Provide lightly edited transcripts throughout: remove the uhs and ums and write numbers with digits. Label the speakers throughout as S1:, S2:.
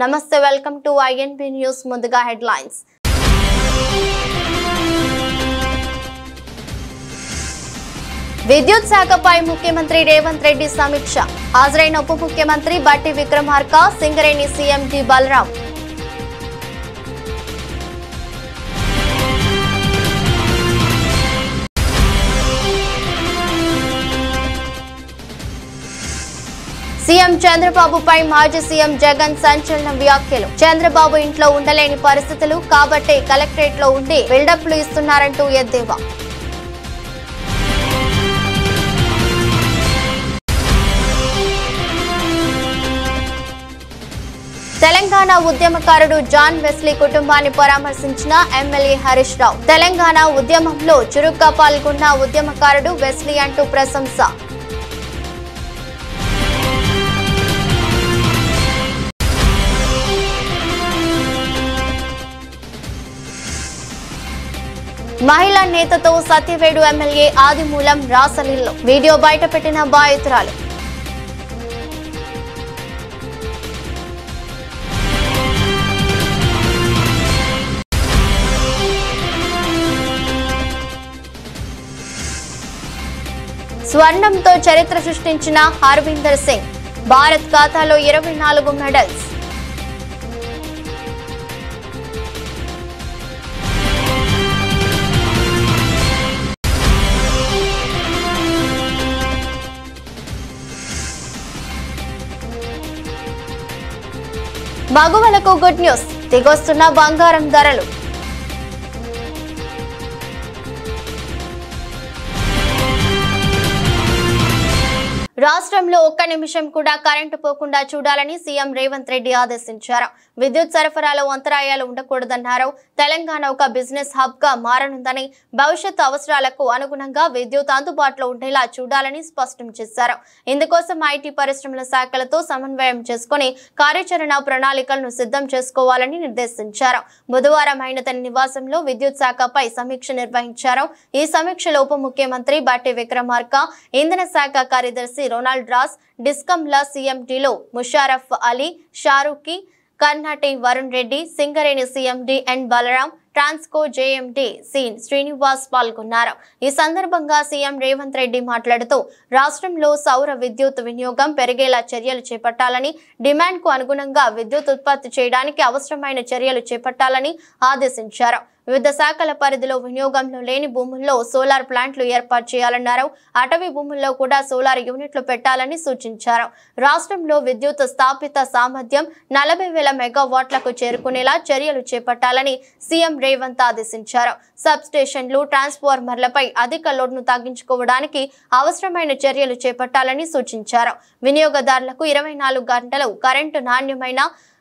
S1: నమస్తే welcome to INB news ముందుగా headlines విద్యుత్ శాఖపై ముఖ్యమంత్రి రేవంత్ రెడ్డి సమీక్ష హాజరైన ఉప ముఖ్యమంత్రి Bhatti Vikramarka Singareni CMD Balaram CM చంద్రబాబుపై మాజీ సీఎం జగన్ సంచలన వ్యాఖ్యలు చంద్రబాబు ఇంట్లో ఉండలేని పరిస్థితులు కాబట్టి కలెక్టరేట్ లో ఉండి బిల్డప్లు ఇస్తున్నారంటూ ఎద్దేవా తెలంగాణ ఉద్యమకారుడు జాన్ వెస్లీ కుటుంబాన్ని పరామర్శించిన ఎమ్మెల్యే హరీష్ రావు తెలంగాణ ఉద్యమంలో చురుగ్గా పాల్గొన్న ఉద్యమకారుడు వెస్లీ అంటూ ప్రశంస మహిళా నేతతో సత్యవేడు ఎమ్మెల్యే ఆదిమూలం రాసలీల్లో వీడియో బయటపెట్టిన బాధితురాలు స్వర్ణంతో చరిత్ర సృష్టించిన హర్విందర్ సింగ్ భారత్ ఖాతాలో 24 మెడల్స్ మగువలకు గుడ్ న్యూస్ దిగొస్తున్న బంగారం ధరలు రాష్ట్రంలో ఒక్క నిమిషం కూడా కరెంటు పోకుండా చూడాలని సీఎం రేవంత్ రెడ్డి ఆదేశించారు విద్యుత్ సరఫరాలో అంతరాయాలు ఉండకూడదన్నారు తెలంగాణ ఒక బిజినెస్ హబ్ గా మారనుందని భవిష్యత్తు అవసరాలకు అనుగుణంగా విద్యుత్ అందుబాటులో ఉండేలా చూడాలని స్పష్టం చేశారు ఇందుకోసం ఐటీ పరిశ్రమల శాఖలతో సమన్వయం చేసుకుని కార్యాచరణ ప్రణాళికలను సిద్ధం చేసుకోవాలని నిర్దేశించారు బుధవారం ఆయన తన నివాసంలో విద్యుత్ శాఖపై సమీక్ష నిర్వహించారు ఈ సమీక్షలో ఉప ముఖ్యమంత్రి బట్టి విక్రమార్క ఇంధన శాఖ కార్యదర్శి రొనాల్డ్ రాస్ డిస్కంల సీఎండీలో Musharraf Ali Sharukhi Karnati Varun Reddy Singareni CMD N Balaram Transco JMD C Srinivas పాల్గొన్నారు ఈ సందర్భంగా సీఎం రేవంత్ రెడ్డి మాట్లాడుతూ రాష్ట్రంలో సౌర విద్యుత్ వినియోగం పెరిగేలా చర్యలు చేపట్టాలని డిమాండ్ కు అనుగుణంగా విద్యుత్ ఉత్పత్తి చేయడానికి అవసరమైన చర్యలు చేపట్టాలని ఆదేశించారు వివిధ శాఖల పరిధిలో వినియోగంలో లేని భూముల్లో సోలార్ ప్లాంట్లు ఏర్పాటు చేయాలన్నారు అటవీ భూముల్లో కూడా సోలార్ యూనిట్లు పెట్టాలని సూచించారు రాష్ట్రంలో విద్యుత్ స్థాపిత సామర్థ్యం 40,000 మెగావాట్లకు చేరుకునేలా చర్యలు చేపట్టాలని సీఎం రేవంత్ ఆదేశించారు సబ్ స్టేషన్లు ట్రాన్స్ఫార్మర్లపై అధిక లోడ్ను తగ్గించుకోవడానికి అవసరమైన చర్యలు చేపట్టాలని సూచించారు వినియోగదారులకు 24 గంటలు కరెంటు నాణ్యమైన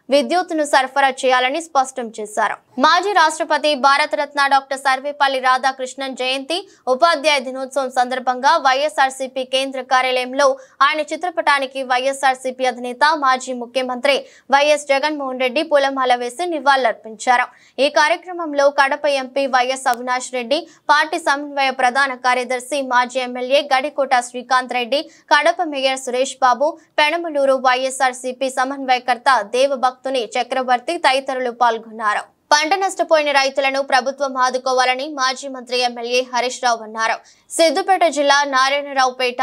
S1: విద్యుత్తును సరఫరా చేయాలని స్పష్టం చేశారు మాజీ రాష్ట్రపతి భారతరత్న డాక్టర్ సర్వేపల్లి రాధాకృష్ణన్ జయంతి ఉపాధ్యాయ దినోత్సవం సందర్భంగా వైఎస్ఆర్సీపీ కేంద్ర కార్యాలయంలో ఆయన చిత్రపటానికి వైఎస్ఆర్సీపీ అధినేత మాజీ ముఖ్యమంత్రి వైఎస్ జగన్మోహన్ రెడ్డి పూలమాల వేసి నివాళులర్పించారు ఈ కార్యక్రమంలో Kadapa MP YS Avinash Reddy party సమన్వయ ప్రధాన కార్యదర్శి మాజీ ఎమ్మెల్యే గడికోట శ్రీకాంత్ రెడ్డి కడప మేయర్ సురేష్ బాబు పెనమలూరు వైఎస్ఆర్సీపీ సమన్వయకర్త దేవభక్తుని చక్రవర్తి తదితరులు పాల్గొన్నారు పంట నష్టపోయిన రైతులను ప్రభుత్వం ఆదుకోవాలని మాజీ మంత్రి ఎమ్మెల్యే హరీష్ రావు అన్నారు సిద్దిపేట జిల్లా నారాయణరావుపేట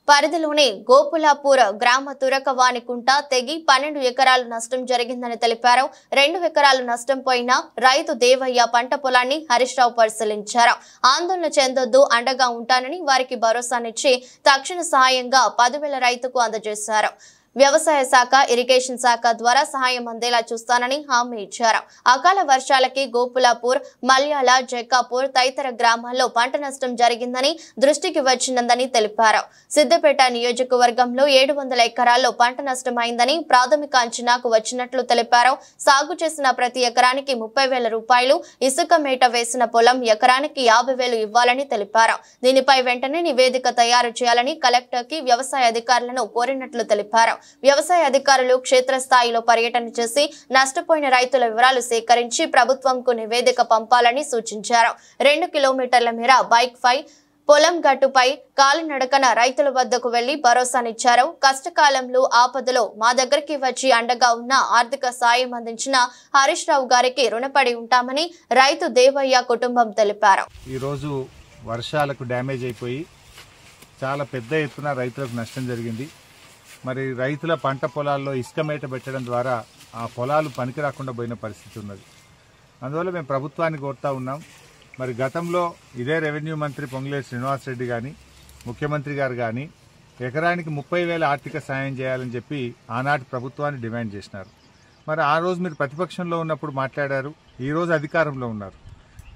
S1: పరిధిలోని గోపులాపూర్ గ్రామ తురకవాణికుంట తెగి 12 ఎకరాలు నష్టం జరిగిందని తెలిపారు 2 ఎకరాలు నష్టం పోయిన రైతు దేవయ్య పంట పొలాన్ని హరీష్ రావు పరిశీలించారు ఆందోళన చెందొద్దు అండగా ఉంటానని వారికి భరోసానిచ్చి తక్షణ సహాయంగా 10,000 రైతుకు అందజేశారు వ్యవసాయ శాఖ ఇరిగేషన్ శాఖ ద్వారా సహాయం అందేలా చూస్తానని హామీ ఇచ్చారు అకాల వర్షాలకి గోపులాపూర్ మల్యాల జైకాపూర్ తదితర గ్రామాల్లో పంట నష్టం జరిగిందని దృష్టికి వచ్చిందని తెలిపారు సిద్దిపేట నియోజకవర్గంలో 700 ఎకరాల్లో పంట నష్టమైందని ప్రాథమిక అంచనాకు వచ్చినట్లు తెలిపారు సాగు చేసిన ప్రతి ఎకరానికి 30,000 రూపాయలు ఇసుక మేట వేసిన పొలం ఎకరానికి 50,000 ఇవ్వాలని తెలిపారు దీనిపై వెంటనే నివేదిక తయారు చేయాలని కలెక్టర్ కి వ్యవసాయ అధికారులను కోరినట్లు తెలిపారు వ్యవసాయ అధికారులు క్షేత్రస్థాయిలో పర్యటన చేసి నష్టపోయిన రైతుల వివరాలు సేకరించి ప్రభుత్వంకు నివేదిక పంపాలని సూచించారు 2 కిలోమీటర్ల మేర బైక్ ఫై పొలం గట్టుపై కాలినడకన రైతుల వద్దకు వెళ్లి భరోసానిచ్చారు. కష్టకాలంలో ఆపదలో మా దగ్గరికి వచ్చి అండగా ఉన్న ఆర్థిక సాయం అందించిన హరీష్ రావు గారికి రుణపడి ఉంటామని రైతు దేవయ్య కుటుంబం తెలిపారు.
S2: ఈ రోజు వర్షాలకు డ్యామేజ్ అయిపోయి చాలా పెద్ద ఎత్తున రైతులకు నష్టం జరిగింది. మరి రైతుల పంట పొలాల్లో ఇసుక మేట పెట్టడం ద్వారా ఆ పొలాలు పనికి రాకుండా పోయిన పరిస్థితి ఉన్నది. అందువల్ల మేము ప్రభుత్వాన్ని కోరుతా ఉన్నాం. మరి గతంలో ఇదే రెవెన్యూ మంత్రి పొంగులేటి శ్రీనివాసరెడ్డి కానీ ముఖ్యమంత్రి గారు కానీ ఎకరానికి 30,000 ఆర్థిక సాయం చేయాలని చెప్పి ఆనాటి ప్రభుత్వాన్ని డిమాండ్ చేసినారు. మరి ఆ రోజు మీరు ప్రతిపక్షంలో ఉన్నప్పుడు మాట్లాడారు, ఈరోజు అధికారంలో ఉన్నారు.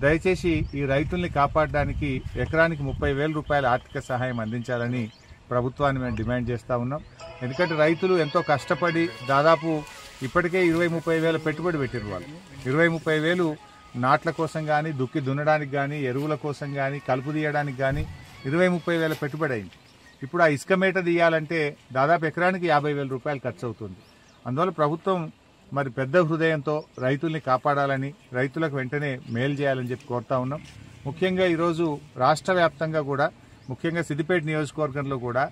S2: దయచేసి ఈ రైతుల్ని కాపాడడానికి ఎకరానికి 30,000 రూపాయల ఆర్థిక సహాయం అందించాలని ప్రభుత్వాన్ని మేము డిమాండ్ చేస్తూ ఉన్నాం. ఎందుకంటే రైతులు ఎంతో కష్టపడి దాదాపు ఇప్పటికే 20-30 పెట్టుబడి పెట్టారు. వాళ్ళు 20-30 నాట్ల కోసం కానీ దుక్కి దున్నడానికి కానీ ఎరువుల కోసం కానీ కలుపు తీయడానికి కానీ 20-30 పెట్టుబడి అయింది. ఇప్పుడు ఆ ఇసుక మేట తీయాలంటే దాదాపు ఎకరానికి 50,000 రూపాయలు ఖర్చు అవుతుంది. అందువల్ల ప్రభుత్వం మరి పెద్ద హృదయంతో రైతుల్ని కాపాడాలని, రైతులకు వెంటనే మేలు చేయాలని చెప్పి కోరుతా ఉన్నాం. ముఖ్యంగా ఈరోజు రాష్ట్ర వ్యాప్తంగా కూడా ముఖ్యంగా సిద్దిపేట నియోజకవర్గంలో కూడా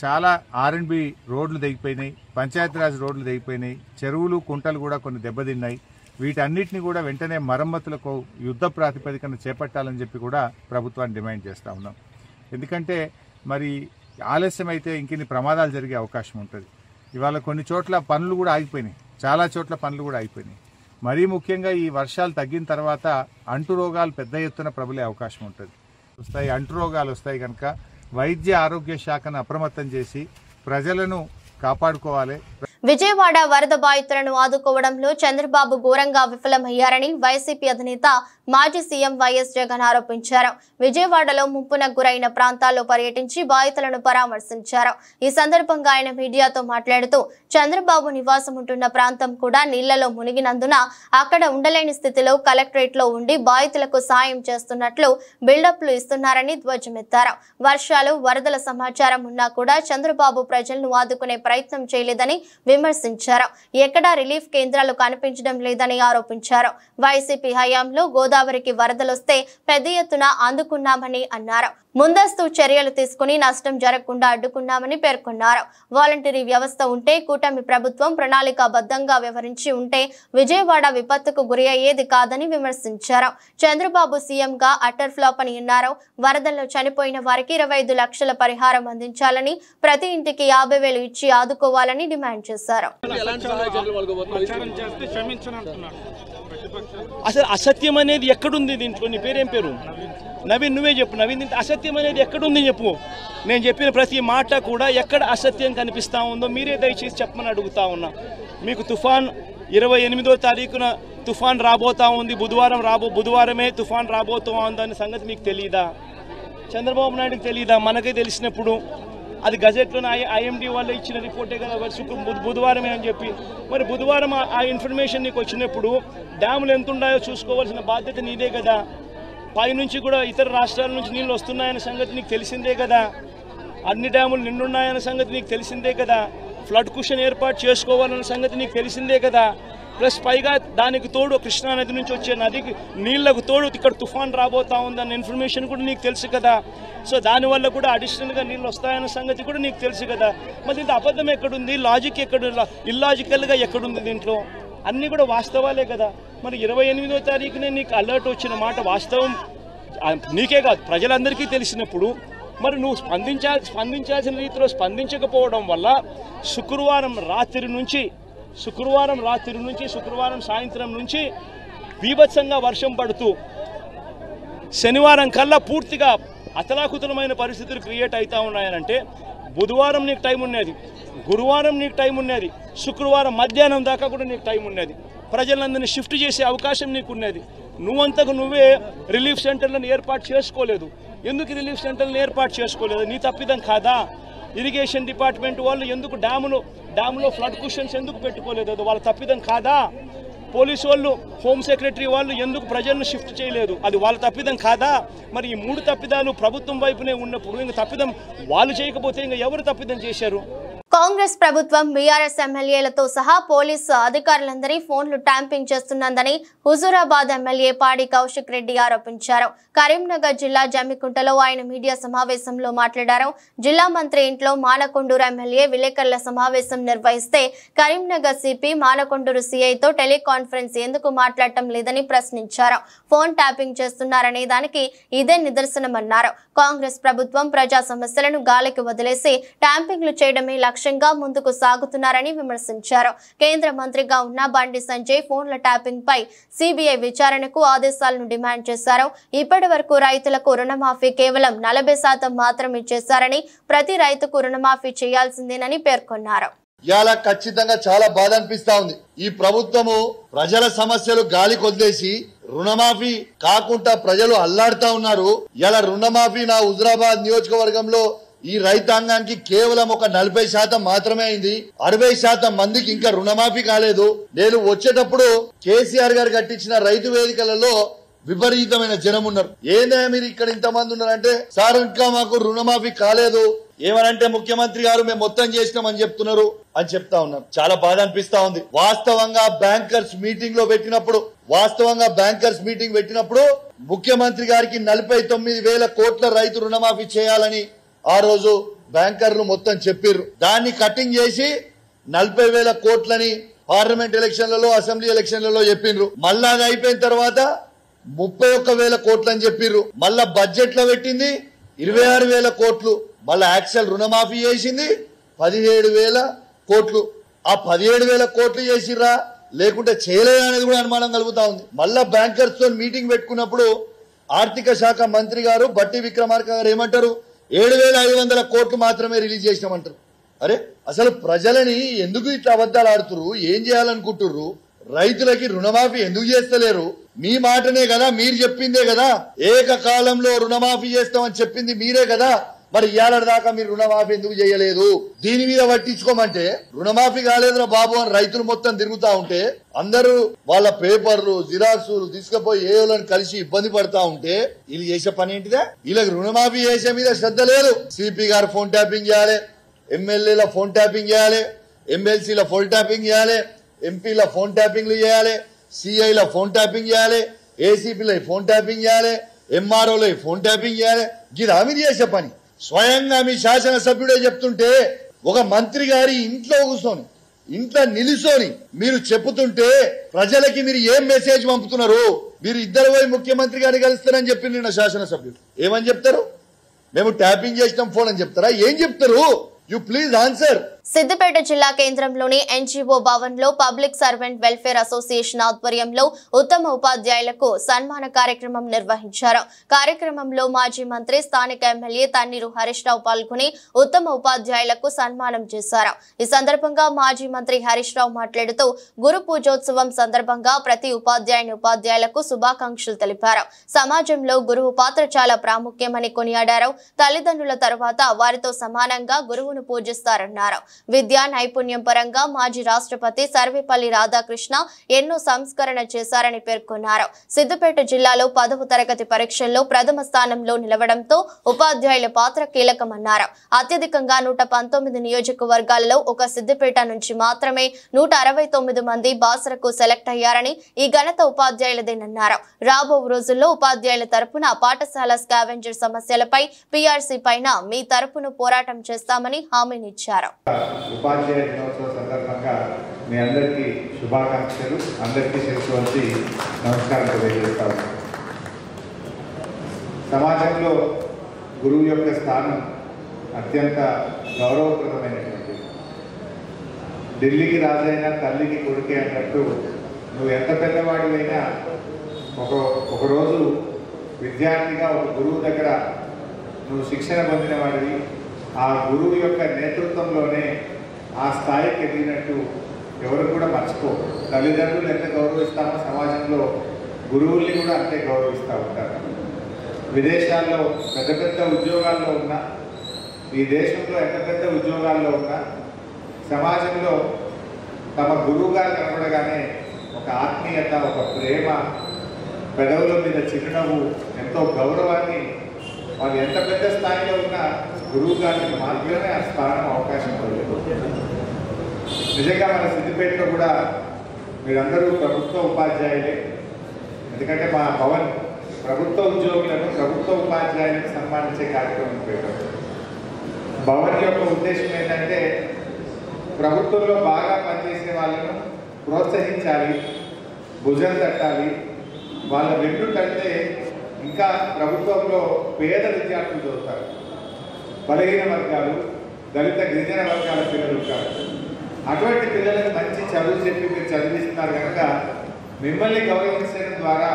S2: చాలా R&B రోడ్లు తెగిపోయినాయి, పంచాయతీరాజ్ రోడ్లు తెగిపోయినాయి, చెరువులు కుంటలు కూడా కొన్ని దెబ్బతిన్నాయి. వీటన్నిటిని కూడా వెంటనే మరమ్మతులకు యుద్ధ ప్రాతిపదికన చేపట్టాలని చెప్పి కూడా ప్రభుత్వాన్ని డిమాండ్ చేస్తూ ఉన్నాం. ఎందుకంటే మరి ఆలస్యం అయితే ఇంకిన్ని ప్రమాదాలు జరిగే అవకాశం ఉంటుంది. ఇవాళ కొన్ని చోట్ల పనులు కూడా ఆగిపోయినాయి, చాలా చోట్ల పనులు కూడా అయిపోయినాయి. మరీ ముఖ్యంగా ఈ వర్షాలు తగ్గిన తర్వాత అంటు రోగాలు పెద్ద ఎత్తున ప్రబలే అవకాశం ఉంటుంది. అంటు రోగాలు వస్తాయి కనుక వైద్య ఆరోగ్య శాఖను అప్రమత్తం చేసి ప్రజలను కాపాడుకోవాలి.
S1: విజయవాడ వరద బాధితులను ఆదుకోవడంలో చంద్రబాబు ఘోరంగా విఫలమయ్యారని వైసీపీ అధినేత మాజీ సీఎం వైఎస్ జగన్ ఆరోపించారు. విజయవాడలో ముంపున గురైన ప్రాంతాల్లో పర్యటించి బాధితులను పరామర్శించారు. ఈ సందర్భంగా ఆయన మీడియాతో మాట్లాడుతూ చంద్రబాబు నివాసం ఉంటున్న ప్రాంతం కూడా నీళ్లలో మునిగినందున అక్కడ ఉండలేని స్థితిలో కలెక్టరేట్ లో ఉండి బాధితులకు సాయం చేస్తున్నట్లు బిల్డప్లు ఇస్తున్నారని ధ్వజమెత్తారు. వర్షాలు వరదల సమాచారం ఉన్నా కూడా చంద్రబాబు ప్రజలను ఆదుకునే ప్రయత్నం చేయలేదని విమర్శించారు. ఎక్కడా రిలీఫ్ కేంద్రాలు కనిపించడం లేదని ఆరోపించారు. వైసీపీ హయాంలో గోదావరికి వరదలొస్తే పెద్ద ఎత్తున అందుకున్నామని అన్నారు. ముందస్తు చర్యలు తీసుకుని నష్టం జరగకుండా అడ్డుకున్నామని పేర్కొన్నారు. వాలంటరీ వ్యవస్థ ఉంటే, కూటమి ప్రభుత్వం ప్రణాళికాబద్ధంగా వ్యవహరించి ఉంటే విజయవాడ విపత్తుకు గురి అయ్యేది కాదని విమర్శించారు. చంద్రబాబు సీఎంగా అటర్ ఫ్లాప్ అని అన్నారు. వరదల్లో చనిపోయిన వారికి 25 లక్షల పరిహారం అందించాలని, ప్రతి ఇంటికి 50,000 ఇచ్చి ఆదుకోవాలని డిమాండ్ చేశారు.
S3: అసలు అసత్యం అనేది ఎక్కడుంది దీంట్లో? నీ పేరేం పేరు? నవీన్, నువ్వే చెప్పు. నవీన్, అసత్యం అనేది ఎక్కడుంది చెప్పు. నేను చెప్పిన ప్రతి మాట కూడా ఎక్కడ అసత్యం కనిపిస్తూ ఉందో మీరే దయచేసి చెప్పమని అడుగుతా ఉన్నా. మీకు తుఫాన్ 28వ తారీఖున తుఫాన్ రాబోతా ఉంది, బుధవారమే తుఫాన్ రాబోతూ ఉందనే సంగతి మీకు తెలియదా? చంద్రబాబు నాయుడుకి తెలియదా? మనకే తెలిసినప్పుడు అది గజెట్లోనే ఐఎండీ వాళ్ళు ఇచ్చిన రిపోర్టే కదా బుధవారమే అని చెప్పి. మరి బుధవారం ఆ ఇన్ఫర్మేషన్ నీకు వచ్చినప్పుడు డ్యాములు ఎంత ఉన్నాయో చూసుకోవాల్సిన బాధ్యత నీదే కదా. పైనుంచి కూడా ఇతర రాష్ట్రాల నుంచి నీళ్ళు వస్తున్నాయన్న సంగతి నీకు తెలిసిందే కదా. అన్ని డ్యాములు నిండున్నాయన్న సంగతి నీకు తెలిసిందే కదా. ఫ్లడ్ కుషన్ ఏర్పాటు చేసుకోవాలన్న సంగతి నీకు తెలిసిందే కదా. ప్లస్ పైగా దానికి తోడు కృష్ణానది నుంచి వచ్చే నదికి నీళ్లకు తోడు ఇక్కడ తుఫాన్ రాబోతా ఉందన్న ఇన్ఫర్మేషన్ కూడా నీకు తెలుసు కదా. సో దానివల్ల కూడా అడిషనల్గా నీళ్ళు వస్తాయన్న సంగతి కూడా నీకు తెలుసు కదా. మరి ఇంత అబద్ధం ఎక్కడుంది? లాజిక్ ఎక్కడ? ఇల్లాజికల్గా ఎక్కడుంది దీంట్లో? అన్నీ కూడా వాస్తవాలే కదా. మరి 28వ తారీఖునే నీకు అలర్ట్ వచ్చిన మాట వాస్తవం నీకే కాదు ప్రజలందరికీ తెలిసినప్పుడు మరి నువ్వు స్పందించాల్సిన రీతిలో స్పందించకపోవడం వల్ల శుక్రవారం రాత్రి నుంచి శుక్రవారం సాయంత్రం నుంచి బీభత్సంగా వర్షం పడుతూ శనివారం కల్లా పూర్తిగా అతలాకుతలమైన పరిస్థితులు క్రియేట్ అవుతా ఉన్నాయనంటే బుధవారం నీకు టైం ఉన్నది, గురువారం నీకు టైం ఉన్నది, శుక్రవారం మధ్యాహ్నం దాకా కూడా నీకు టైం ఉన్నది. ప్రజలందరినీ షిఫ్ట్ చేసే అవకాశం నీకు ఉన్నది. నువ్వంతకు నువ్వే రిలీఫ్ సెంటర్లను ఏర్పాటు చేసుకోలేదు. ఎందుకు రిలీఫ్ సెంటర్లను ఏర్పాటు చేసుకోలేదు? నీ తప్పిదం కాదా? ఇరిగేషన్ డిపార్ట్మెంట్ వాళ్ళు ఎందుకు డ్యాములో ఫ్లడ్ కుషన్స్ ఎందుకు పెట్టుకోలేదు? అది వాళ్ళ తప్పిదం కాదా? పోలీసు వాళ్ళు, హోమ్ సెక్రటరీ వాళ్ళు ఎందుకు ప్రజలను షిఫ్ట్ చేయలేదు? అది వాళ్ళ తప్పిదం కాదా? మరి ఈ 3 తప్పిదాలు ప్రభుత్వం వైపునే ఉన్నప్పుడు ఇంకా తప్పిదం వాళ్ళు చేయకపోతే ఇంకా ఎవరు తప్పిదం చేశారు?
S1: కాంగ్రెస్ ప్రభుత్వం బీఆర్ఎస్ ఎమ్మెల్యేలతో సహా పోలీసు అధికారులందరి ఫోన్లు ట్యాంపింగ్ చేస్తున్నదని హుజూరాబాద్ ఎమ్మెల్యే పాడి కౌశిక్ రెడ్డి ఆరోపించారు. కరీంనగర్ జిల్లా జమ్మికుంటలో ఆయన మీడియా సమావేశంలో మాట్లాడారు. జిల్లా మంత్రి ఇంట్లో మానకొండూరు ఎమ్మెల్యే విలేకరుల సమావేశం నిర్వహిస్తే కరీంనగర్ సిపి మానకొండూరు సిఐతో టెలికాన్ఫరెన్స్ ఎందుకు మాట్లాడటం లేదని ప్రశ్నించారు. ఫోన్ ట్యాపింగ్ చేస్తున్నారనే దానికి ఇదే నిదర్శనమన్నారు. కాంగ్రెస్ ప్రభుత్వం ప్రజా సమస్యలను గాలికి వదిలేసి ట్యాంపింగ్లు చేయడమే లక్ష్యంగా ముందుకు సాగుతున్నారని విమర్శించారు. కేంద్ర మంత్రిగా ఉన్న బండి సంజయ్ ఫోన్ల ట్యాపింగ్ పై సిబిఐ విచారణకు ఆదేశాలను డిమాండ్ చేశారు. ఇప్పటి వరకు రైతులకు రుణమాఫీ కేవలం 40% మాత్రమే చేశారని ప్రతి రైతుకు రుణమాఫీ చేయాల్సిందేనని పేర్కొన్నారు.
S4: ఇవాళ ఖచ్చితంగా చాలా బాధ అనిపిస్తా ఉంది. ఈ ప్రభుత్వము ప్రజల సమస్యలు గాలి కొద్దేసి రుణమాఫీ కాకుండా ప్రజలు అల్లాడుతా ఉన్నారు. ఇలా రుణమాఫీ నా హుజూరాబాద్ నియోజకవర్గంలో ఈ రైతాంగానికి కేవలం ఒక 40% మాత్రమే అయింది. 60% మందికి ఇంకా రుణమాఫీ కాలేదు. నేను వచ్చేటప్పుడు కేసీఆర్ గారు కట్టించిన రైతు వేదికలలో విపరీతమైన జనం ఉన్నారు. ఏందే మీరు ఇక్కడ ఇంతమంది ఉన్నారంటే, సార్ ఇంకా మాకు రుణమాఫీ కాలేదు, ఏమనంటే ముఖ్యమంత్రి గారు మేము మొత్తం చేసినామని చెప్తున్నారు అని చెప్తా ఉన్నారు. చాలా బాధ అనిపిస్తా ఉంది. వాస్తవంగా బ్యాంకర్స్ మీటింగ్ పెట్టినప్పుడు ముఖ్యమంత్రి గారికి 49,000 కోట్ల రైతు రుణమాఫీ చేయాలని ఆ రోజు బ్యాంకర్లు మొత్తం చెప్పిర్రు. దాన్ని కటింగ్ చేసి 40,000 కోట్లని పార్లమెంట్ ఎలక్షన్లలో అసెంబ్లీ ఎలక్షన్లలో చెప్పిండ్రు. మళ్ళా అది అయిపోయిన తర్వాత 31,000 కోట్లు అని చెప్పిర్రు. మళ్ళా బడ్జెట్ లో పెట్టింది 26,000 కోట్లు. మళ్ళా యాక్చువల్ రుణమాఫీ చేసింది 17,000 కోట్లు. ఆ 17,000 కోట్లు చేసిర్రా లేకుంటే చేయలేదా అనేది కూడా అనుమానం కలుగుతా ఉంది. మళ్ళా బ్యాంకర్స్ తో మీటింగ్ పెట్టుకున్నప్పుడు ఆర్థిక శాఖ మంత్రి గారు బట్టి విక్రమార్క గారు ఏమంటారు, 7,500 కోట్లు మాత్రమే రిలీజ్ చేసినామంటారు. అరే అసలు ప్రజలని ఎందుకు ఇట్లా అబద్ధాలు ఆడుతురు, ఏం చేయాలనుకుంటుర్రు, రైతులకి రుణమాఫీ ఎందుకు చేస్తలేరు? మీ మాటనే కదా, మీరు చెప్పిందే కదా, ఏకకాలంలో రుణమాఫీ చేస్తామని చెప్పింది మీరే కదా, మరి ఇవాళ దాకా మీరు రుణమాఫీ ఎందుకు చేయలేదు? దీని మీద పట్టించుకోమంటే రుణమాఫీ కాలేదురా బాబు అని రైతులు మొత్తం తిరుగుతా ఉంటే అందరూ వాళ్ళ పేపర్లు జిరాక్సులు తీసుకుపోయి ఏఓలను కలిసి ఇబ్బంది పడతా ఉంటే వీళ్ళు చేసే పని ఏంటిదే? వీళ్ళకి రుణమాఫీ చేసే మీద శ్రద్ధ లేదు. సిపి గారు ఫోన్ ట్యాపింగ్ చేయాలి, ఎమ్మెల్యేల ఫోన్ ట్యాపింగ్ చేయాలి, ఎమ్మెల్సీల ఫోన్ ట్యాపింగ్ చేయాలి, ఎంపీల ఫోన్ ట్యాపింగ్లు చేయాలి, సిఐల ఫోన్ ట్యాపింగ్ చేయాలి, ఏసీపీల ఫోన్ ట్యాపింగ్ చేయాలి, ఎంఆర్ఓల ఫోన్ ట్యాపింగ్ చేయాలి. గిదా మీరు చేసే పని? స్వయంగా మీ శాసనసభ్యుడే చెప్తుంటే ఒక మంత్రి గారి ఇంట్లో కూర్చొని ఇంట్లో నిలుసోని మీరు చెప్పుతుంటే ప్రజలకి మీరు ఏం మెసేజ్ పంపుతున్నారు? మీరు ఇద్దరు పోయి ముఖ్యమంత్రి గారిని కలుస్తారని చెప్పి నిన్న శాసనసభ్యుడు ఏమని చెప్తారు? మేము ట్యాపింగ్ చేసినాం ఫోన్ అని చెప్తారా? ఏం చెప్తారు? You please answer.
S1: సిద్దిపేట జిల్లా కేంద్రంలోని ఎన్జీఓ భవన్ లో పబ్లిక్ సర్వెంట్ వెల్ఫేర్ అసోసియేషన్ ఆధ్వర్యంలో ఉత్తమ ఉపాధ్యాయులకు సన్మాన కార్యక్రమం నిర్వహించారు. కార్యక్రమంలో మాజీ మంత్రి స్థానిక ఎమ్మెల్యే తన్నీరు హరీష్ రావు పాల్గొని ఉత్తమ ఉపాధ్యాయులకు సన్మానం చేశారు. ఈ సందర్భంగా మాజీ మంత్రి హరీష్ రావు మాట్లాడుతూ గురు పూజోత్సవం సందర్భంగా ప్రతి ఉపాధ్యాయులకు శుభాకాంక్షలు తెలిపారు. సమాజంలో గురువు పాత్ర చాలా ప్రాముఖ్యమని కొనియాడారు. తల్లిదండ్రుల తరువాత వారితో సమానంగా గురువును పూజిస్తారన్నారు. విద్యా నైపుణ్యం పరంగా మాజీ రాష్ట్రపతి సర్వేపల్లి రాధాకృష్ణ ఎన్నో సంస్కరణ చేశారని పేర్కొన్నారు. సిద్దిపేట జిల్లాలో 10వ తరగతి పరీక్షల్లో ప్రథమ స్థానంలో నిలవడంతో ఉపాధ్యాయుల పాత్ర కీలకమన్నారు. అత్యధికంగా 119 నియోజకవర్గాలలో ఒక సిద్దిపేట నుంచి మాత్రమే 169 మంది బాసరకు సెలెక్ట్ అయ్యారని, ఈ ఘనత ఉపాధ్యాయులదేనన్నారు. రాబో రోజుల్లో ఉపాధ్యాయుల తరపున పాఠశాల స్కావెంజర్ సమస్యలపై పీఆర్సీ పైన మీ తరపున పోరాటం చేస్తామని హామీనిచ్చారు.
S5: ఉపాధ్యాయ దినోత్సవ సందర్భంగా మీ అందరికీ శుభాకాంక్షలు, అందరికీ చేసి నమస్కారం తెలియజేస్తాను. సమాజంలో గురువు యొక్క స్థానం అత్యంత గౌరవప్రదమైనటువంటిది. ఢిల్లీకి రాజైనా తల్లికి కొడుకే అన్నట్టు నువ్వు ఎంత పెద్దవాడివైనా ఒకరోజు విద్యార్థిగా ఒక గురువు దగ్గర నువ్వు శిక్షణ పొందిన వాడివి. ఆ గురువు యొక్క నేతృత్వంలోనే ఆ స్థాయికి ఎదిగినట్టు ఎవరు కూడా మర్చిపో. తల్లిదండ్రులు ఎంత గౌరవిస్తామో సమాజంలో గురువుల్ని కూడా అంతే గౌరవిస్తూ ఉంటారు. విదేశాల్లో పెద్ద పెద్ద ఉద్యోగాల్లో ఉన్నా, ఈ దేశంలో ఎంత పెద్ద ఉద్యోగాల్లో ఉన్నా సమాజంలో తమ గురువుగా కనబడగానే ఒక ఆత్మీయత, ఒక ప్రేమ, పెదవుల మీద చిరునవ్వు, ఎంతో గౌరవాన్ని వాళ్ళు ఎంత పెద్ద స్థాయిలో ఉన్నా గురువు గారికి మాత్రమే ఆ స్థానం అవకాశం ఇవ్వలేదు. నిజంగా మన సిద్దిపేటలో కూడా మీరందరూ ప్రభుత్వ ఉపాధ్యాయులే. ఎందుకంటే మా భవన్ ప్రభుత్వ ఉద్యోగులను, ప్రభుత్వ ఉపాధ్యాయులను సన్మానించే కార్యక్రమం పెట్టారు. భవన్ యొక్క ఉద్దేశం ఏంటంటే ప్రభుత్వంలో బాగా పనిచేసే వాళ్ళను ప్రోత్సహించాలి, భుజం తట్టాలి. వాళ్ళ వెన్ను తట్టే ఇంకా ప్రభుత్వంలో పేద విద్యార్థులు చదువుతారు, బలహీన వర్గాలు, దళిత గిరిజన వర్గాల పిల్లలు ఉంటారు. అటువంటి పిల్లలకు మంచి చదువు చెప్పి మీరు చదివిస్తున్నారు కనుక మిమ్మల్ని గౌరవించడం ద్వారా.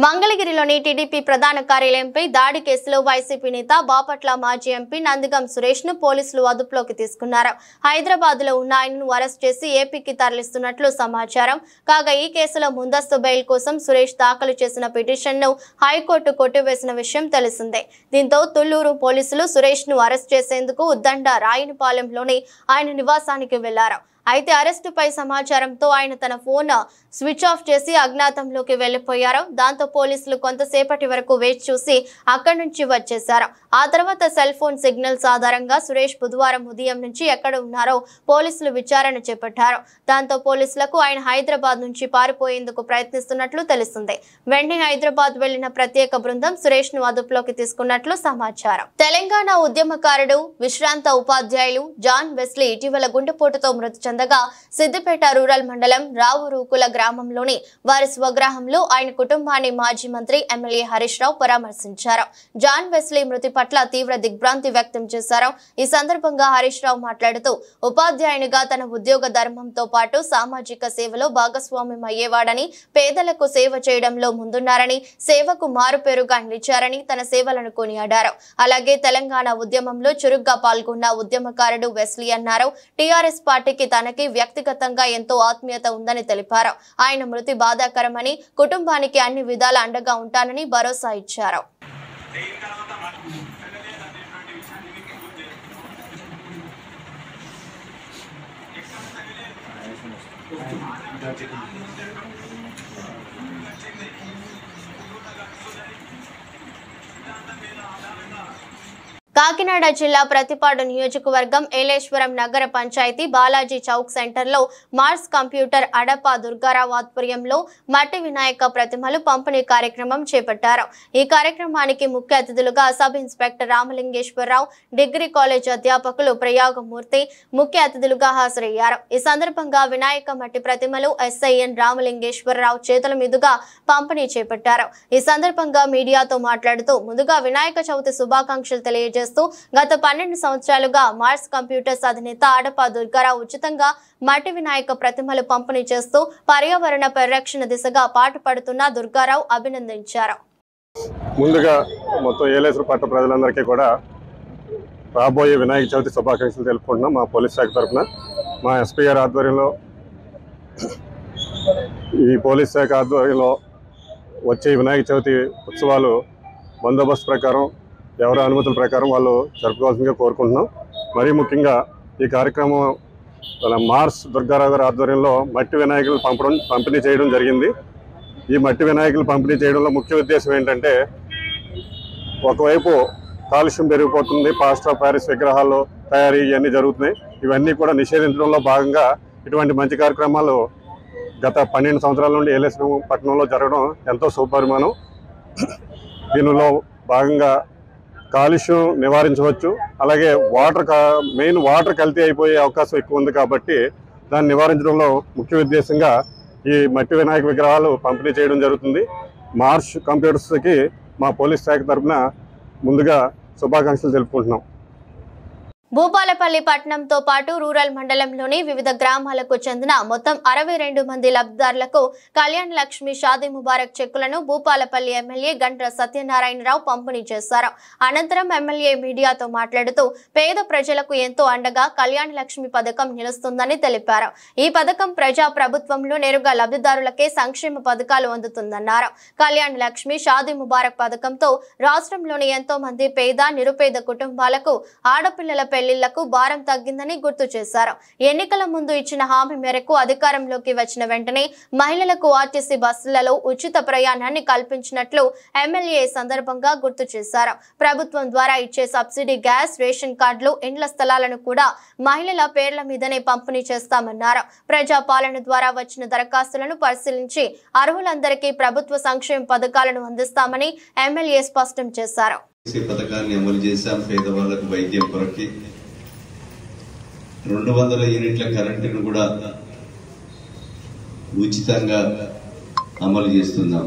S1: మంగళగిరిలోని టీడీపీ ప్రధాన కార్యాలయంపై దాడి కేసులో వైసీపీ నేత బాపట్ల మాజీ ఎంపీ నందిగం సురేష్ ను పోలీసులు అదుపులోకి తీసుకున్నారు. హైదరాబాద్ లో ఉన్న ఆయనను అరెస్ట్ చేసి ఏపీకి తరలిస్తున్నట్లు సమాచారం. కాగా ఈ కేసులో ముందస్తు బెయిల్ కోసం సురేష్ దాఖలు చేసిన పిటిషన్ ను హైకోర్టు కొట్టివేసిన విషయం తెలిసిందే. దీంతో తుళ్లూరు పోలీసులు సురేష్ ను అరెస్ట్ చేసేందుకు ఉద్దండ రాయనపాలెంలోని ఆయన నివాసానికి వెళ్లారు. అయితే అరెస్టుపై సమాచారంతో ఆయన తన ఫోన్ స్విచ్ ఆఫ్ చేసి అజ్ఞాతంలోకి వెళ్లిపోయారు. దాంతో పోలీసులు కొంతసేపటి వరకు వేచి చూసి అక్కడి నుంచి వచ్చేశారు. ఆ తర్వాత సెల్ ఫోన్ సిగ్నల్స్ ఆధారంగా సురేష్ బుధవారం ఉదయం నుంచి ఎక్కడ ఉన్నారో పోలీసులు విచారణ చేపట్టారు. దాంతో పోలీసులకు ఆయన హైదరాబాద్ నుంచి పారిపోయేందుకు ప్రయత్నిస్తున్నట్లు తెలిసింది. వెంటనే హైదరాబాద్ వెళ్లిన ప్రత్యేక బృందం సురేష్ ను అదుపులోకి తీసుకున్నట్లు సమాచారం. తెలంగాణ ఉద్యమకారుడు, విశ్రాంత ఉపాధ్యాయులు జాన్ వెస్లీ ఇటీవల గుండెపోటుతో మృతి చెందగా సిద్దిపేట రూరల్ మండలం రావురూకుల గ్రామంలోని వారి స్వగ్రామంలో ఆయన కుటుంబాన్ని మాజీ మంత్రి ఎమ్మెల్యే హరీష్ రావు పరామర్శించారు. జాన్ వెస్లీ మృతి పట్ల తీవ్ర దిగ్భ్రాంతి వ్యక్తం చేశారు. ఈ సందర్భంగా హరీష్ రావు మాట్లాడుతూ ఉపాధ్యాయునిగా తన ఉద్యోగ ధర్మంతో పాటు సామాజిక సేవలో భాగస్వామ్యం అయ్యేవాడని, పేదలకు సేవ చేయడంలో ముందున్నారని, సేవకు మారుపేరుగా నిలిచారని తన సేవలను కొనియాడారు. అలాగే తెలంగాణ ఉద్యమంలో చురుగ్గా పాల్గొన్న ఉద్యమకారుడు వెస్లీ అన్నారు. టీఆర్ఎస్ పార్టీకి తనకి వ్యక్తిగతంగా ఎంతో ఆత్మీయత ఉందని తెలిపారు. ఆయన మృతి బాధాకరమని, కుటుంబానికి అన్ని విధాల అండగా ఉంటానని భరోసా ఇచ్చారు. కాకినాడ జిల్లా ప్రతిపాడు నియోజకవర్గం ఏలేశ్వరం నగర పంచాయతీ బాలాజీ చౌక్ సెంటర్లో మార్స్ కంప్యూటర్ అడప దుర్గారావు ఆధ్వర్యంలో మట్టి వినాయక ప్రతిమలు పంపిణీ కార్యక్రమం చేపట్టారు. ఈ కార్యక్రమానికి ముఖ్య అతిథులుగా sub inspector Ramalingeswararao, degree college అధ్యాపకులు ప్రయాగమూర్తి ముఖ్య అతిథులుగా హాజరయ్యారు. ఈ సందర్భంగా వినాయక మట్టి ప్రతిమలు ఎస్ఐఎన్ రామలింగేశ్వరరావు చేతుల మీదుగా పంపిణీ చేపట్టారు. ఈ సందర్భంగా మీడియాతో మాట్లాడుతూ ముందుగా వినాయక చవితి శుభాకాంక్షలు తెలియజేశారు. గత 12 సంవత్సరాలుగా మార్స్ కంప్యూటర్స్ అధినేత అడప దుర్గారావు ఉచితంగా మట్టి వినాయక ప్రతిమలు పంపిణీ చేస్తూ పర్యావరణ పరిరక్షణ దిశగా పాటుపడుతున్న దుర్గారావు అభినందించారు.
S6: ముందుగా మొత్తం ఏలేశ్వరం పట్ల ప్రజలందరికీ కూడా రాబోయే వినాయక చవితి శుభాకాంక్షలు తెలుపుకుంటున్నాం. మా పోలీస్ శాఖ తరఫున మా ఎస్పీ గారి ఆధ్వర్యంలో, ఈ పోలీస్ శాఖ ఆధ్వర్యంలో వచ్చే వినాయక చవితి ఉత్సవాలు బందోబస్తు ప్రకారం, ఎవరి అనుమతుల ప్రకారం వాళ్ళు జరుపుకోవాల్సిందిగా కోరుకుంటున్నాం. మరీ ముఖ్యంగా ఈ కార్యక్రమం మార్స్ దుర్గారావు గారి ఆధ్వర్యంలో మట్టి వినాయకులు పంపిణీ చేయడం జరిగింది. ఈ మట్టి వినాయకులు పంపిణీ చేయడంలో ముఖ్య ఉద్దేశం ఏంటంటే, ఒకవైపు కాలుష్యం పెరిగిపోతుంది, ప్లాస్టర్ ఆఫ్ ప్యారిస్ విగ్రహాలు తయారీ ఇవన్నీ జరుగుతున్నాయి. ఇవన్నీ కూడా నిషేధించడంలో భాగంగా ఇటువంటి మంచి కార్యక్రమాలు గత 12 సంవత్సరాల నుండి ఏలేశ్వరం పట్టణంలో జరగడం ఎంతో శుభపరిమాణం. దీనిలో భాగంగా కాలుష్యం నివారించవచ్చు. అలాగే మెయిన్ వాటర్ కల్తీ అయిపోయే అవకాశం ఎక్కువ ఉంది కాబట్టి దాన్ని నివారించడంలో ముఖ్య ఉద్దేశంగా ఈ మట్టి వినాయక విగ్రహాలు పంపిణీ చేయడం జరుగుతుంది. మార్స్ కంప్యూటర్స్కి మా పోలీస్ శాఖ తరఫున ముందుగా శుభాకాంక్షలు తెలుపుకుంటున్నాం.
S1: భూపాలపల్లి పట్టణంతో పాటు రూరల్ మండలంలోని వివిధ గ్రామాలకు చెందిన మొత్తం 62 మంది లబ్ధిదారులకు కళ్యాణ్ లక్ష్మి షాదీ ముబారక్ చెక్కులను భూపాలపల్లి ఎమ్మెల్యే గండ్ర సత్యనారాయణరావు పంపిణీ చేశారు. అనంతరం ఎమ్మెల్యే మీడియాతో మాట్లాడుతూ పేద ప్రజలకు ఎంతో అండగా కళ్యాణ్ లక్ష్మి పథకం నిలుస్తుందని తెలిపారు. ఈ పథకం ప్రజా ప్రభుత్వంలో నేరుగా లబ్ధిదారులకే సంక్షేమ పథకాలు అందుతుందన్నారు. కళ్యాణ్ లక్ష్మి షాదీ ముబారక్ పథకంతో రాష్ట్రంలోని ఎంతో మంది పేద, నిరుపేద కుటుంబాలకు ఆడపిల్లల పెళ్లిళ్లకు భారం తగ్గిందని గుర్తు చేశారు. ఎన్నికల ముందు ఇచ్చిన హామీ మేరకు అధికారంలోకి వచ్చిన వెంటనే మహిళలకు ఆర్టీసీ బస్సులలో ఉచిత ప్రయాణాన్ని కల్పించినట్లు ఎమ్మెల్యే సందర్భంగా గుర్తు చేశారు. ప్రభుత్వం ద్వారా ఇచ్చే సబ్సిడీ గ్యాస్, రేషన్ కార్డులు, ఇండ్ల స్థలాలను కూడా మహిళల పేర్ల మీదనే పంపిణీ చేస్తామన్నారు. ప్రజాపాలన ద్వారా వచ్చిన దరఖాస్తులను పరిశీలించి అర్హులందరికీ ప్రభుత్వ సంక్షేమ పథకాలను అందిస్తామని ఎమ్మెల్యే స్పష్టం చేశారు.
S7: పథకాన్ని అమలు చేశాం. పేదవాళ్లకు వైద్యం కొరకి 200 యూనిట్ల కరెంటును కూడా ఉచితంగా అమలు చేస్తున్నాం.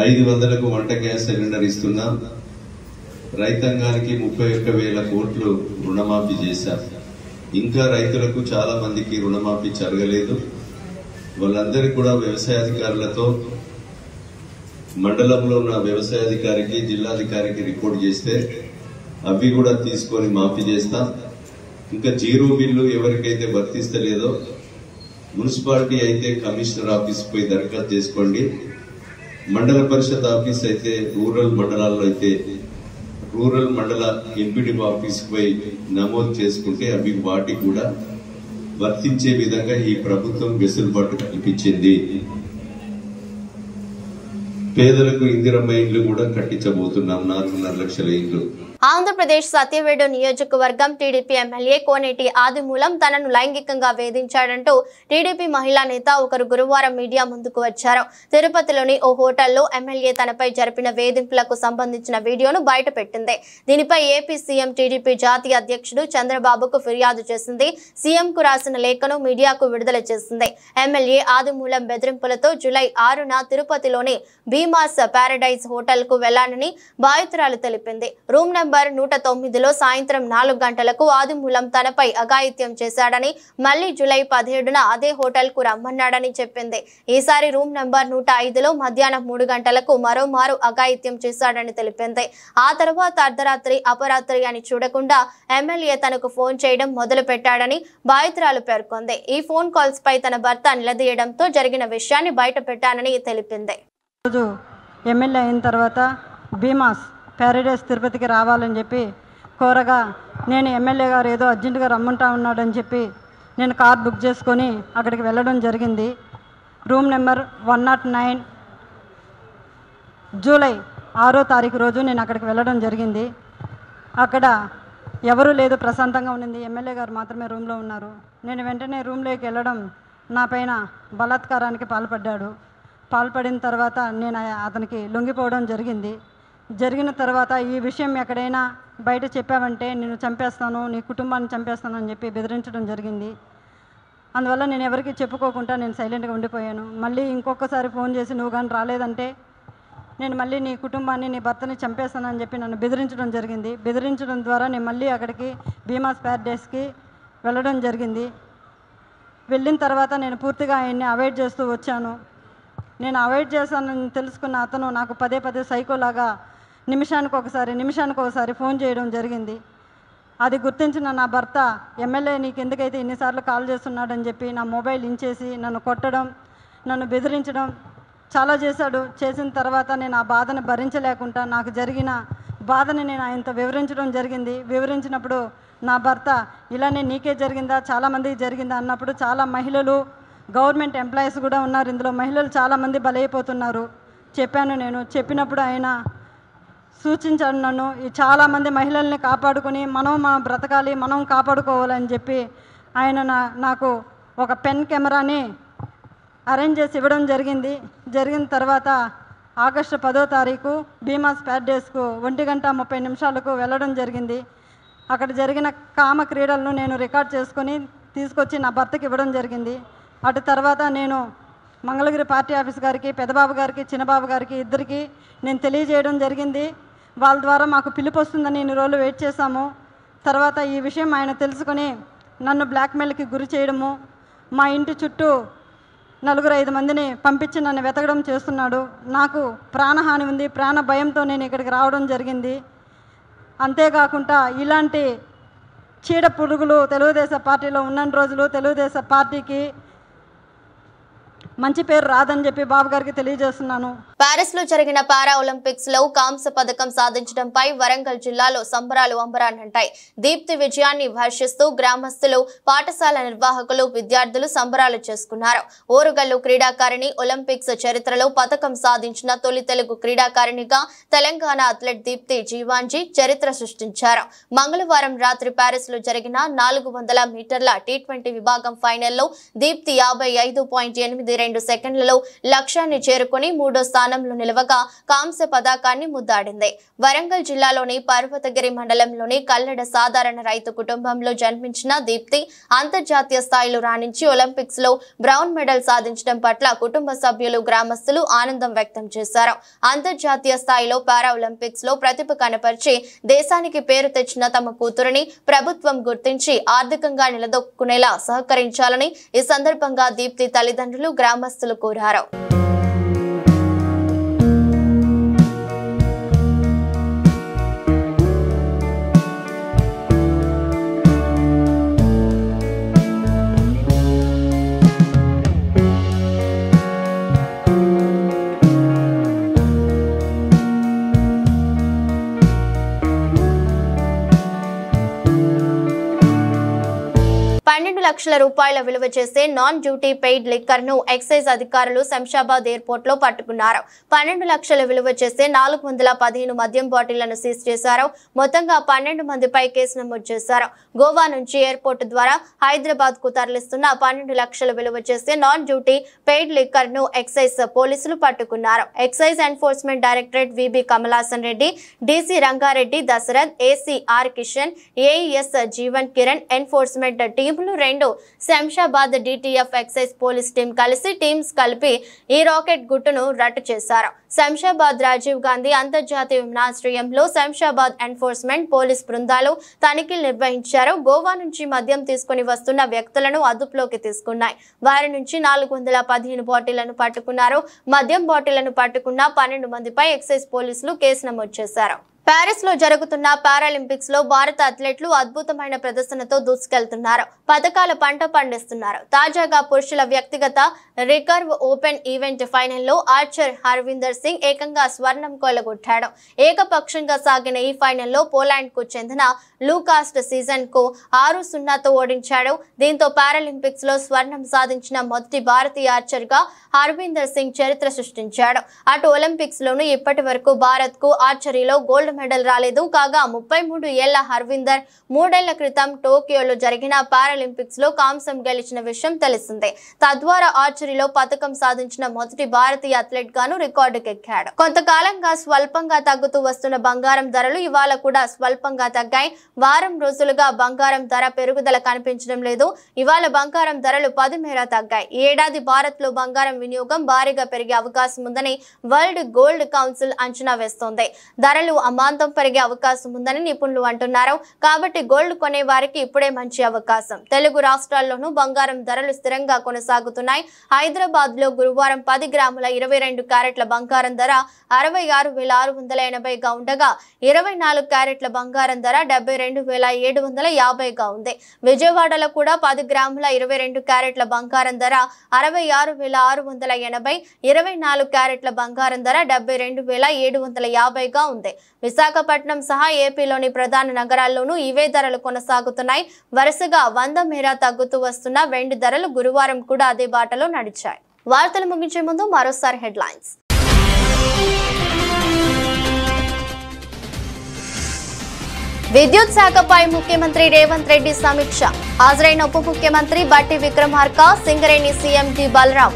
S7: 500కు వంట గ్యాస్ సిలిండర్ ఇస్తున్నాం. రైతాంగానికి 31,000 కోట్లు రుణమాఫీ చేశాం. ఇంకా రైతులకు చాలా మందికి రుణమాఫీ జరగలేదు. వాళ్ళందరికీ కూడా వ్యవసాయాధికారులతో మండలంలో ఉన్న వ్యవసాయాధికారికి, జిల్లాధికారికి రిపోర్ట్ చేస్తే అవి కూడా తీసుకొని మాఫీ చేస్తాం. ఇంకా జీరో బిల్లు ఎవరికైతే వర్తిస్తలేదో మున్సిపాలిటీ అయితే కమిషనర్ ఆఫీస్ పోయి దరఖాస్తు చేసుకోండి. మండల పరిషత్ ఆఫీస్ అయితే రూరల్ మండలాల్లో అయితే రూరల్ మండల ఎంపీడీఓ ఆఫీస్ పోయి నమోదు చేసుకుంటే అవి వాటికి కూడా వర్తించే విధంగా ఈ ప్రభుత్వం వెసులుబాటు కల్పించింది. పేదలకు ఇందిరమ్మ ఇండ్లు కూడా కట్టించబోతున్నాం. 4.5 లక్షల ఇండ్లు.
S1: ఆంధ్రప్రదేశ్ సత్యవేడు నియోజకవర్గం టీడీపీ ఎమ్మెల్యే కోనేటి ఆదిమూలం తనను లైంగికంగా వేధించాడంటూ టీడీపీ మహిళా నేత ఒకరు గురువారం మీడియా ముందుకు వచ్చారు. తిరుపతిలోని ఓ హోటల్లో ఎమ్మెల్యే తనపై జరిపిన వేధింపులకు సంబంధించిన వీడియోను బయటపెట్టింది. దీనిపై ఏపీ సీఎం టీడీపీ జాతీయ అధ్యక్షుడు చంద్రబాబుకు ఫిర్యాదు చేసింది. సీఎంకు రాసిన లేఖను మీడియాకు విడుదల చేసింది. ఎమ్మెల్యే ఆదిమూలం బెదిరింపులతో జూలై 6న తిరుపతిలోని భీమాస్ ప్యారడైజ్ హోటల్ కు వెళ్లానని బాధితురాలు తెలిపింది. రూమ్ నంబర్ 109లో సాయంత్రం 4 గంటలకు ఆదిమూలం తనపై అఘాయిత్యం చేశాడని, మళ్లీ జూలై 17న అదే హోటల్ కు రమ్మన్నాడని చెప్పింది. ఈసారి రూమ్ నంబర్ 105లో మధ్యాహ్నం 3 గంటలకు మరోమారు అఘాయిత్యం చేశాడని తెలిపింది. ఆ తర్వాత అర్ధరాత్రి, అపరాత్రి అని చూడకుండా ఎమ్మెల్యే తనకు ఫోన్ చేయడం మొదలు పెట్టాడని బాధితురాలు పేర్కొంది. ఈ ఫోన్ కాల్స్ పై తన భర్త నిలదీయడంతో జరిగిన విషయాన్ని బయట పెట్టానని తెలిపింది.
S8: ఎమ్మెల్యే అయిన తర్వాత భీమాస్ ప్యారడైస్ తిరుపతికి రావాలని చెప్పి కోరగా, నేను ఎమ్మెల్యే గారు ఏదో అర్జెంటుగా రమ్మంటా ఉన్నాడని చెప్పి నేను కార్ బుక్ చేసుకొని అక్కడికి వెళ్ళడం జరిగింది. రూమ్ నెంబర్ 109 జూలై 6వ తారీఖు రోజు నేను అక్కడికి వెళ్ళడం జరిగింది. అక్కడ ఎవరూ లేదు, ప్రశాంతంగా ఉండింది. ఎమ్మెల్యే గారు మాత్రమే రూమ్లో ఉన్నారు. నేను వెంటనే రూమ్లోకి వెళ్ళడం నా పైన బలాత్కారానికి పాల్పడిన తర్వాత నేను అతనికి లొంగిపోవడం జరిగింది. జరిగిన తర్వాత ఈ విషయం ఎక్కడైనా బయట చెప్పావంటే నేను చంపేస్తాను, నీ కుటుంబాన్ని చంపేస్తాను అని చెప్పి బెదిరించడం జరిగింది. అందువల్ల నేను ఎవరికి చెప్పుకోకుండా నేను సైలెంట్గా ఉండిపోయాను. మళ్ళీ ఇంకొకసారి ఫోన్ చేసి నువ్వు కానీ రాలేదంటే నేను మళ్ళీ నీ కుటుంబాన్ని, నీ భర్తని చంపేస్తానని చెప్పి నన్ను బెదిరించడం జరిగింది. బెదిరించడం ద్వారా నేను మళ్ళీ అక్కడికి భీమాస్ ప్యారడైస్కి వెళ్ళడం జరిగింది. వెళ్ళిన తర్వాత నేను పూర్తిగా ఆయన్ని అవాయిడ్ చేస్తూ వచ్చాను. నేను అవాయిడ్ చేశానని తెలుసుకున్న అతను నాకు పదే సైకోలాగా నిమిషానికి ఒకసారి ఫోన్ చేయడం జరిగింది. అది గుర్తించిన నా భర్త, ఎమ్మెల్యే నీకు ఎందుకైతే ఇన్నిసార్లు కాల్ చేస్తున్నాడని చెప్పి నా మొబైల్ ఇంచేసి నన్ను కొట్టడం, నన్ను బెదిరించడం చాలా చేశాడు. చేసిన తర్వాత నేను ఆ బాధను భరించలేకుండా నాకు జరిగిన బాధని నేను ఆయనతో వివరించడం జరిగింది. వివరించినప్పుడు నా భర్త, ఇలానే నీకే జరిగిందా, చాలామందికి జరిగిందా అన్నప్పుడు, చాలా మహిళలు, గవర్నమెంట్ ఎంప్లాయీస్ కూడా ఉన్నారు ఇందులో, మహిళలు చాలామంది బలైపోతున్నారు చెప్పాను. నేను చెప్పినప్పుడు ఆయన సూచించాడు నన్ను, ఈ చాలామంది మహిళల్ని కాపాడుకొని మనం బ్రతకాలి, మనం కాపాడుకోవాలని చెప్పి ఆయన నాకు ఒక పెన్ కెమెరాని అరేంజ్ చేసి ఇవ్వడం జరిగింది. జరిగిన తర్వాత ఆగస్టు 10వ తారీఖు భీమాస్ ప్యారడైస్కు 1:30 వెళ్ళడం జరిగింది. అక్కడ జరిగిన కామ క్రీడలను నేను రికార్డ్ చేసుకొని తీసుకొచ్చి నా భర్తకి ఇవ్వడం జరిగింది. అటు తర్వాత నేను మంగళగిరి పార్టీ ఆఫీస్ గారికి, పెద్దబాబు గారికి, చిన్నబాబు గారికి ఇద్దరికి నేను తెలియజేయడం జరిగింది. వాళ్ళ ద్వారా మాకు పిలుపు వస్తుందని ఇన్ని రోజులు వెయిట్ చేశాము. తర్వాత ఈ విషయం ఆయన తెలుసుకొని నన్ను బ్లాక్మెయిల్కి గురి చేయడము, మా ఇంటి చుట్టూ 4-5 మందిని పంపించి నన్ను వెతకడం చేస్తున్నాడు. నాకు ప్రాణహాని ఉంది, ప్రాణ భయంతో నేను ఇక్కడికి రావడం జరిగింది. అంతేకాకుండా ఇలాంటి చీడ పురుగులు తెలుగుదేశం పార్టీలో ఉన్న రోజులు తెలుగుదేశం పార్టీకి మంచి పేరు రాదని చెప్పి బాబు గారికి తెలియజేస్తున్నాను.
S1: పారిస్ లో జరిగిన పారా ఒలింపిక్స్ లో కాంస్య పథకం సాధించడంపై వరంగల్ జిల్లాలో సంబరాలు అంబరాన్నంటాయి. దీప్తి విజయాన్ని హర్షిస్తూ గ్రామస్తులు, పాఠశాల నిర్వాహకులు, విద్యార్థులు సంబరాలు చేసుకున్నారు. ఓరుగల్లు క్రీడాకారిణి ఒలింపిక్స్ చరిత్రలో పథకం సాధించిన తొలి తెలుగు క్రీడాకారిణిగా తెలంగాణ అథ్లెట్ దీప్తి జీవాంజీ చరిత్ర సృష్టించారు. మంగళవారం రాత్రి పారిస్ లో జరిగిన 400 మీటర్ల T20 విభాగం ఫైనల్లో దీప్తి 55.82 సెకండ్లలో లక్ష్యాన్ని చేరుకుని 3వ స్థానంలో నిలవగా కాంస్య పతాకాన్ని ముద్దాడింది. వరంగల్ జిల్లాలోని పర్వతగిరి మండలంలోని కల్లెడ సాధారణ రైతు కుటుంబంలో జన్మించిన దీప్తి అంతర్జాతీయ స్థాయిలో రాణించి ఒలింపిక్స్ లో బ్రౌన్ మెడల్ సాధించడం పట్ల కుటుంబ సభ్యులు, గ్రామస్తులు ఆనందం వ్యక్తం చేశారు. అంతర్జాతీయ స్థాయిలో పారా ఒలింపిక్స్ లో ప్రతిభ కనపరిచి దేశానికి పేరు తెచ్చిన తమ కూతురిని ప్రభుత్వం గుర్తించి ఆర్థికంగా నిలదొక్కునేలా సహకరించాలని ఈ సందర్భంగా దీప్తి తల్లిదండ్రులు, గ్రామస్తులు కోరారు. లక్షల రూపాయల విలువ చేసే నాన్ డ్యూటీ పెయిడ్ లిక్కర్ ను ఎక్సైజ్ అధికారులు శంషాబాద్ ఎయిర్పోర్ట్ లో పట్టుకున్నారు. 12 లక్షల విలువ చేసే 415 మద్యం బాటిళ్లను సీజ్ చేశారు. మొత్తంగా 12 మందిపై కేసు నమోదు చేశారు. గోవా నుంచి ఎయిర్పోర్ట్ ద్వారా హైదరాబాద్ కు తరలిస్తున్న 12 లక్షల విలువ చేసే నాన్ డ్యూటీ పెయిడ్ లిక్కర్ ను ఎక్సైజ్ పోలీసులు పట్టుకున్నారు. Excise enforcement directorate VB Kamalasan Reddy, DC Rangareddy Dasharath, AC R Kishan, AES Jeevan Kiran enforcement టీములు 2 Shamshabad DTF excise police team కలిపి ఈ రాకెట్ గుట్టును రట్టు చేశారు. శంషాబాద్ రాజీవ్ గాంధీ అంతర్జాతీయ విమానాశ్రయంలో శంషాబాద్ ఎన్ఫోర్స్మెంట్ పోలీస్ బృందాలు తనిఖీలు నిర్వహించారు. గోవా నుంచి మద్యం తీసుకుని వస్తున్న వ్యక్తులను అదుపులోకి తీసుకున్నాయి. వారి నుంచి 415 బాటిళ్లను పట్టుకున్నారు. మద్యం బాటిళ్లను పట్టుకున్న 12 మందిపై ఎక్సైజ్ పోలీసులు కేసు నమోదు చేశారు. పారిస్ లో జరుగుతున్న పారాలింపిక్స్ లో భారత అథ్లెట్లు అద్భుతమైన ప్రదర్శనతో దూసుకెళ్తున్నారు. పథకాల పంట పండిస్తున్నారు. తాజాగా పురుషుల వ్యక్తిగత రికర్వ్ ఓపెన్ ఈవెంట్ ఫైనల్లో ఆర్చర్ హర్విందర్ సింగ్ ఏకంగా స్వర్ణం కొల్లగొట్టాడు. ఏకపక్షంగా సాగిన ఈ ఫైనల్లో పోలాండ్ కు చెందిన లూకాస్ట్ సీజన్ కు 6-0తో ఓడించాడు. దీంతో పారాలింపిక్స్ లో స్వర్ణం సాధించిన మొదటి భారతీయ ఆర్చర్ గా హర్విందర్ సింగ్ చరిత్ర సృష్టించాడు. అటు ఒలింపిక్స్ లోను ఇప్పటి వరకు భారత్ కు ఆర్చరీలో గోల్డ్ మెడల్ రాలేదు. కాగా 33 ఏళ్ల హర్విందర్ 3 ఏళ్ల క్రితం టోక్యోలో జరిగిన పారాలింపిక్స్ లో కాంస్యం గెలిచిన విషయం తెలిసిందే. తద్వారా ఆర్చరీలో పథకం సాధించిన మొదటి భారతీయ అథ్లెట్ గాను రికార్డుకెక్కాడు. కొంతకాలంగా స్వల్పంగా తగ్గుతూ వస్తున్న బంగారం ధరలు ఇవాళ కూడా స్వల్పంగా తగ్గాయి. వారం రోజులుగా బంగారం ధర పెరుగుదల కనిపించడం లేదు. ఇవాళ బంగారం ధరలు 10 మేర తగ్గాయి. ఈ ఏడాది భారత్ లో బంగారం వినియోగం భారీగా పెరిగే అవకాశం ఉందని వరల్డ్ గోల్డ్ కౌన్సిల్ అంచనా వేస్తోంది. ధరలు అమాంతం పెరిగే అవకాశం ఉందని నిపుణులు అంటున్నారు. కాబట్టి గోల్డ్ కొనే వారికి ఇప్పుడే మంచి అవకాశం. తెలుగు రాష్ట్రాల్లోనూ బంగారం ధరలు స్థిరంగా కొనసాగుతున్నాయి. హైదరాబాద్ లో గురువారం 10 గ్రాముల 22 క్యారెట్ల బంగారం ధర 66,680గా ఉండగా 24 క్యారెట్ల బంగారం ధర 72,750గా ఉంది. విజయవాడలో కూడా 10 గ్రాముల 22 క్యారెట్ల బంగారం ధర 66,680, 24 క్యారెట్ల బంగారం ధర 72,750గా ఉంది. విశాఖపట్నం సహా ఏపీలోని ప్రధాన నగరాల్లోనూ ఇవే ధరలు కొనసాగుతున్నాయి. వరుసగా 100 మేర తగ్గుతూ వస్తున్న వెండి ధరలు గురువారం కూడా అదే బాటలో నడిచాయి. వార్తలు ముగించే ముందు మరోసారి హెడ్లైన్స్. విద్యుత్ శాఖపై ముఖ్యమంత్రి రేవంత్ రెడ్డి సమీక్ష. హాజరైన ఉప ముఖ్యమంత్రి Bhatti Vikramarka, Singareni CMD Balaram.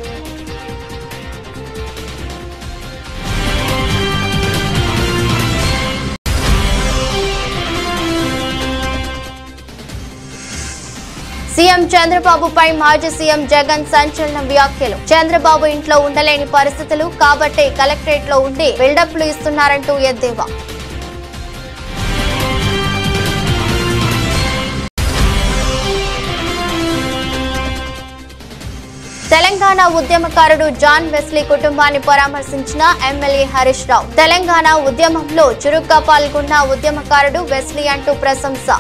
S1: CM చంద్రబాబుపై మాజీ సీఎం జగన్ సంచలన వ్యాఖ్యలు. చంద్రబాబు ఇంట్లో ఉండలేని పరిస్థితులు కాబట్టే కలెక్టరేట్ లో ఉండి బిల్డప్లు ఇస్తున్నారంటూ ఎద్దేవా. తెలంగాణ ఉద్యమకారుడు జాన్ వెస్లీ కుటుంబాన్ని పరామర్శించిన ఎమ్మెల్యే హరీష్ రావు. తెలంగాణ ఉద్యమంలో చురుగ్గా పాల్గొన్న ఉద్యమకారుడు వెస్లీ అంటూ ప్రశంస.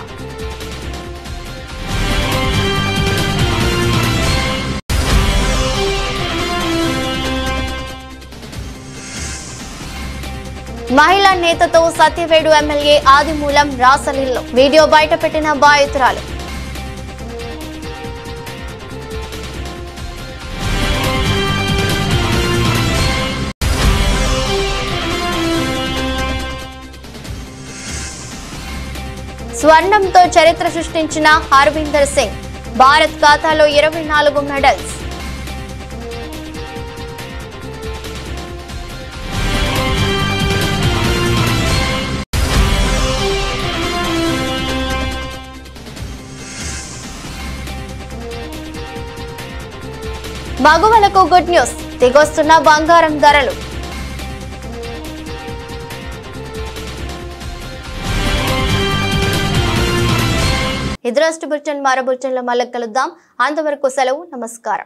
S1: మహిళా నేతతో సత్యవేడు ఎమ్మెల్యే ఆదిమూలం రాసలీల్లో వీడియో బయటపెట్టిన బాధితురాలు. స్వర్ణంతో చరిత్ర సృష్టించిన హర్విందర్ సింగ్, భారత్ ఖాతాలో 24 మెడల్స్. మగువలకు గుడ్ న్యూస్, దిగొస్తున్న బంగారం ధరలు. ఇదరస్ట్ బులెటిన్ మరో బులెటిన్లో మళ్ళీ కలుద్దాం. అంతవరకు సెలవు, నమస్కారం.